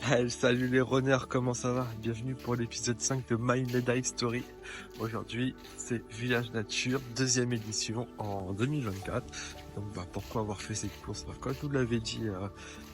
Hey, salut les runners, comment ça va? Bienvenue pour l'épisode 5 de My Medai Story. Aujourd'hui, c'est Village Nature, deuxième édition en 2024. Donc pourquoi avoir fait cette course? Comme je vous l'avais dit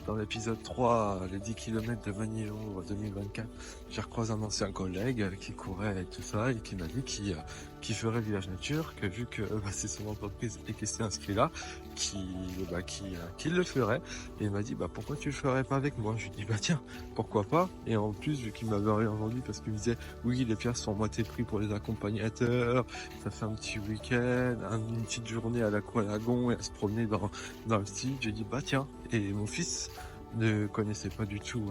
dans l'épisode 3, les 10 km de Manillon 2024, j'ai recroisé un ancien collègue qui courait et tout ça et qui m'a dit qu'il ferait Village Nature, que vu que c'est son entreprise et qu'il s'est inscrit là, qu'il le ferait. Et il m'a dit pourquoi tu le ferais pas avec moi? Je lui ai dit tiens, pourquoi pas. Et en plus, vu qu'il m'avait rien vendu parce qu'il me disait oui, les pièces sont à moitié prix pour les accompagnateurs, ça fait un petit week-end, une petite journée à l'Aqualagon et à se promener dans le style, j'ai dit tiens. Et mon fils ne connaissait pas du tout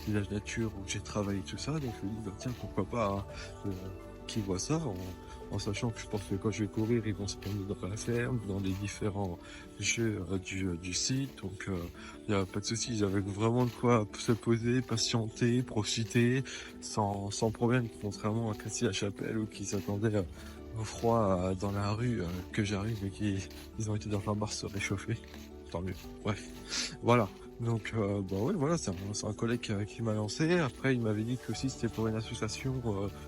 Village Nature où j'ai travaillé tout ça, donc je lui ai dit tiens, pourquoi pas qu'il voit ça en sachant que je pense que quand je vais courir, ils vont se promener dans la ferme, dans les différents jeux du site, donc il n'y a pas de souci, ils avaient vraiment de quoi se poser, patienter, profiter, sans problème, contrairement à Cassis-la-Chapelle où ils s'attendaient au froid dans la rue que j'arrive et qu'ils ont été dans un bar se réchauffer. Tant mieux. Bref, voilà. Donc ouais, voilà, c'est un collègue qui m'a lancé. Après, il m'avait dit que aussi c'était pour une association,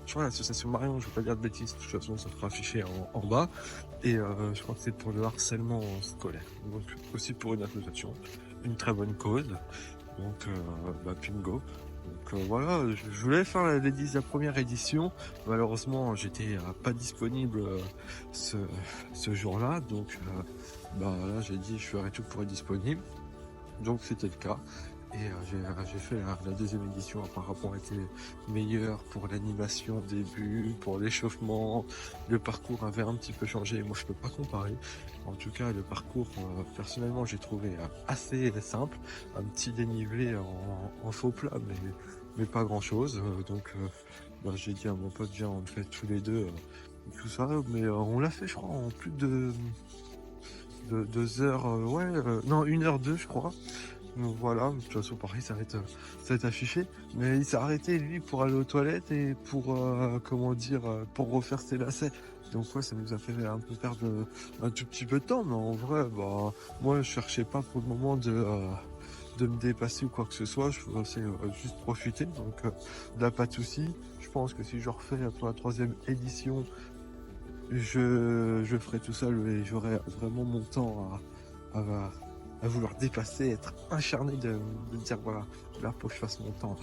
je crois l'association Marion, je vais pas dire de bêtises, de toute façon ça sera affiché en bas. Et je crois que c'est pour le harcèlement scolaire. Donc aussi pour une association, une très bonne cause. Donc bingo. Donc voilà, je voulais faire la première édition. Malheureusement, j'étais pas disponible ce jour-là. Donc là, j'ai dit je ferai tout pour être disponible. Donc c'était le cas. Et j'ai fait la deuxième édition, apparemment était meilleure pour l'animation au début, pour l'échauffement. Le parcours avait un petit peu changé, moi je peux pas comparer. En tout cas le parcours, personnellement j'ai trouvé assez simple. Un petit dénivelé en faux plat, mais pas grand chose. Donc j'ai dit à mon pote viens on le fait tous les deux, tout ça. Mais on l'a fait je crois en plus de 2 heures, non 1h02 je crois. Donc voilà, de toute façon pareil ça va être affiché. Mais il s'est arrêté lui pour aller aux toilettes et pour pour refaire ses lacets. Donc ouais, ça nous a fait un peu perdre un tout petit peu de temps, mais en vrai moi je cherchais pas pour le moment de me dépasser ou quoi que ce soit, je voulais juste profiter, donc là pas de souci. Je pense que si je refais pour la troisième édition, je ferai tout seul et j'aurai vraiment mon temps à vouloir dépasser, être acharné de dire voilà, là faut que je fasse mon temps.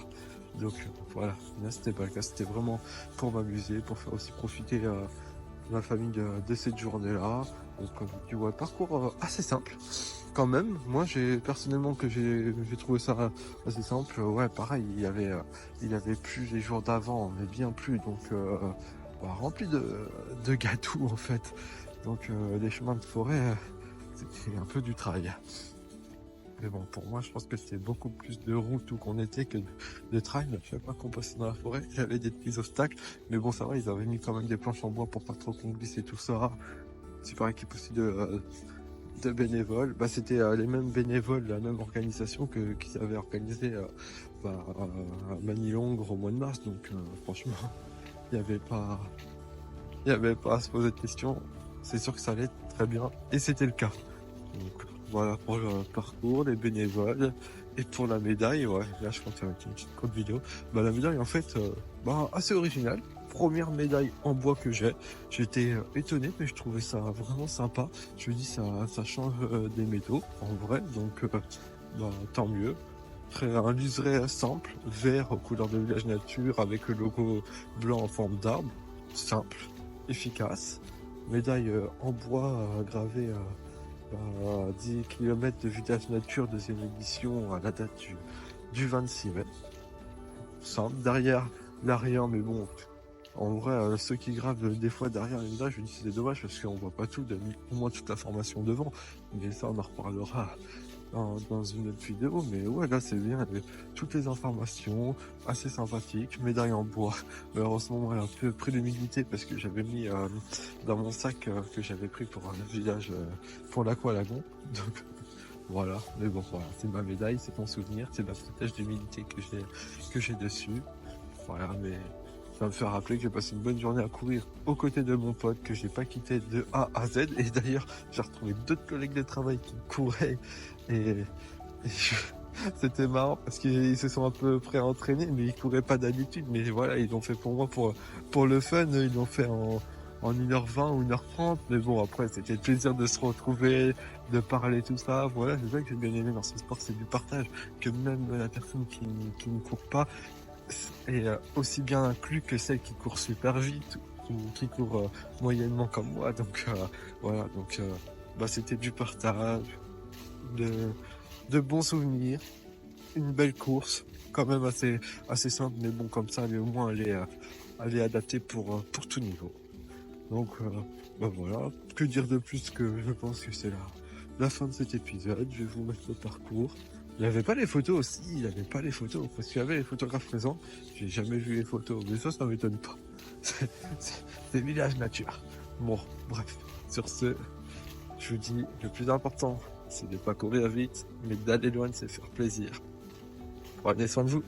Donc voilà, là c'était pas le cas, c'était vraiment pour m'amuser, pour faire aussi profiter ma famille de cette journée-là. Donc comme tu vois, parcours assez simple quand même. Moi j'ai personnellement j'ai trouvé ça assez simple. Ouais pareil, il y avait plus les jours d'avant, mais bien plus, donc rempli de gâteaux en fait. Donc les chemins de forêt, c'était un peu du travail. Mais bon, pour moi, je pense que c'était beaucoup plus de route où qu'on était que de trail. À chaque fois qu'on passait dans la forêt, il y avait des petits obstacles. Mais bon, ça va, ils avaient mis quand même des planches en bois pour pas trop qu'on glisse et tout ça. Super équipe aussi de bénévoles. C'était les mêmes bénévoles, la même organisation qu'ils avaient organisé à Manilongre au mois de mars. Donc franchement, il y avait pas à se poser de questions. C'est sûr que ça allait être très bien. Et c'était le cas. Donc voilà pour le parcours, les bénévoles. Et pour la médaille, ouais, là je compte faire une petite courte vidéo. La médaille en fait, assez originale. Première médaille en bois que j'ai. J'étais étonné, mais je trouvais ça vraiment sympa. Je me dis ça change des métaux en vrai, donc tant mieux. Un liseré simple, vert aux couleurs de Village Nature avec le logo blanc en forme d'arbre. Simple, efficace. Médaille en bois gravée 10 km de Village Nature, deuxième édition à la date du 26 mai. Simple, derrière l'arrière, mais bon, en vrai, ceux qui gravent des fois derrière les médailles, je me dis c'est dommage parce qu'on voit pas tout, au moins toute la formation devant. Mais ça, on en reparlera dans une autre vidéo. Mais ouais, là c'est bien, toutes les informations, assez sympathique, médaille en bois. Heureusement, moi, j'ai un peu pris l'humidité parce que j'avais mis dans mon sac que j'avais pris pour un village pour l'Aqualagon. Donc voilà, mais bon, voilà, c'est ma médaille, c'est mon souvenir, c'est ma protège d'humidité que j'ai dessus. Voilà, mais ça me fait rappeler que j'ai passé une bonne journée à courir aux côtés de mon pote que j'ai pas quitté de A à Z. Et d'ailleurs, j'ai retrouvé d'autres collègues de travail qui couraient et C'était marrant parce qu'ils se sont un peu pré-entraînés, mais ils couraient pas d'habitude. Mais voilà, ils l'ont fait pour moi, pour le fun. Ils l'ont fait en 1h20 ou 1h30. Mais bon, après, c'était le plaisir de se retrouver, de parler, tout ça. Voilà, c'est ça que j'ai bien aimé dans ce sport, c'est du partage. Que même la personne qui ne court pas est aussi bien inclus que celle qui court super vite ou qui court moyennement comme moi. Donc voilà, donc bah, c'était du partage, de, de bons souvenirs, une belle course, quand même assez simple, mais bon, comme ça, au moins, elle est adaptée pour tout niveau. Donc, bah voilà, que dire de plus que je pense que c'est la fin de cet épisode. Je vais vous mettre le parcours. Il n'y avait pas les photos aussi, il n'y avait pas les photos, parce qu'il y avait les photographes présents. J'ai jamais vu les photos, mais ça m'étonne pas. C'est village nature. Bon, bref, sur ce, je vous dis, le plus important, c'est de pas courir vite, mais d'aller loin, de se faire plaisir. Prenez soin de vous.